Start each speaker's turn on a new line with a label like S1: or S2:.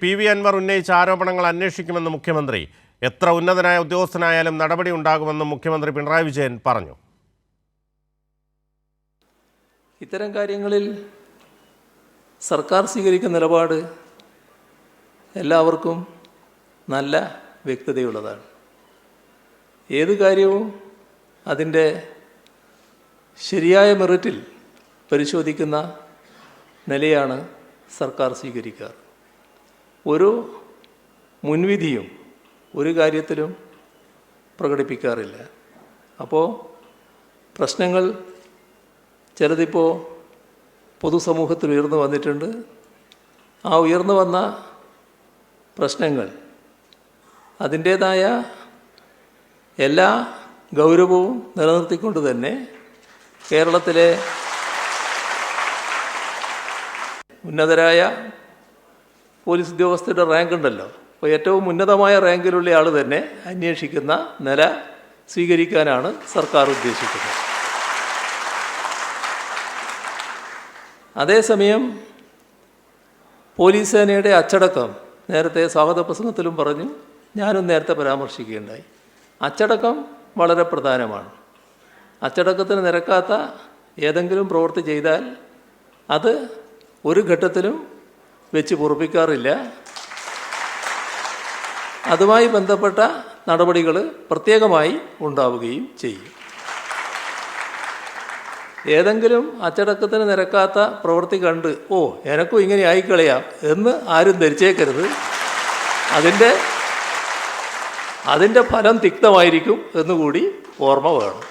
S1: PV. Anwar ഉന്നയിച്ച ആരോപണങ്ങൾ അന്വേഷിക്കുമെന്ന് മുഖ്യമന്ത്രി. എത്ര ഉന്നതനായ ഉദ്യോഗസ്ഥനായാലും നടപടി ഉണ്ടാകുമെന്നും മുഖ്യമന്ത്രി പിണറായി വിജയൻ പറഞ്ഞു.
S2: ഇത്തരം കാര്യങ്ങളിൽ സർക്കാർ സ്വീകരിക്കുന്ന നിലപാട് എല്ലാവർക്കും നല്ല വ്യക്തതയുള്ളതാണ്. ഏത് കാര്യവും അതിൻ്റെ ശരിയായ മെറിറ്റിൽ പരിശോധിക്കുന്ന നിലയാണ് സർക്കാർ സ്വീകരിക്കാറ്. ഒരു മുൻവിധിയും ഒരു കാര്യത്തിലും പ്രകടിപ്പിക്കാറില്ല. അപ്പോൾ പ്രശ്നങ്ങൾ ചിലതിപ്പോൾ പൊതുസമൂഹത്തിൽ ഉയർന്നു വന്നിട്ടുണ്ട്. ആ ഉയർന്നു വന്ന പ്രശ്നങ്ങൾ അതിൻ്റേതായ എല്ലാ ഗൗരവവും നിലനിർത്തിക്കൊണ്ട് തന്നെ കേരളത്തിലെ ഉന്നതരായ പോലീസ് ഉദ്യോഗസ്ഥരുടെ റാങ്ക് ഉണ്ടല്ലോ, അപ്പോൾ ഏറ്റവും ഉന്നതമായ റാങ്കിലുള്ള ആൾ തന്നെ അന്വേഷിക്കുന്ന നില സ്വീകരിക്കാനാണ് സർക്കാർ ഉദ്ദേശിക്കുന്നത്. അതേസമയം പോലീസ് സേനയുടെ അച്ചടക്കം നേരത്തെ സ്വാഗത പ്രസംഗത്തിലും പറഞ്ഞു, ഞാനും നേരത്തെ പരാമർശിക്കുകയുണ്ടായി. അച്ചടക്കം വളരെ പ്രധാനമാണ്. അച്ചടക്കത്തിന് നിരക്കാത്ത ഏതെങ്കിലും പ്രവൃത്തി ചെയ്താൽ അത് ഒരു ഘട്ടത്തിലും വെച്ച് പൊറുപ്പിക്കാറില്ല. അതുമായി ബന്ധപ്പെട്ട നടപടികൾ പ്രത്യേകമായി ഉണ്ടാവുകയും ചെയ്യും. ഏതെങ്കിലും അച്ചടക്കത്തിന് നിരക്കാത്ത പ്രവൃത്തി കണ്ട് എനക്കും ഇങ്ങനെ ആയിക്കളയാം എന്ന് ആരും ധരിച്ചേക്കരുത്. അതിൻ്റെ ഫലം തിക്തമായിരിക്കും എന്നുകൂടി ഓർമ്മ വേണം.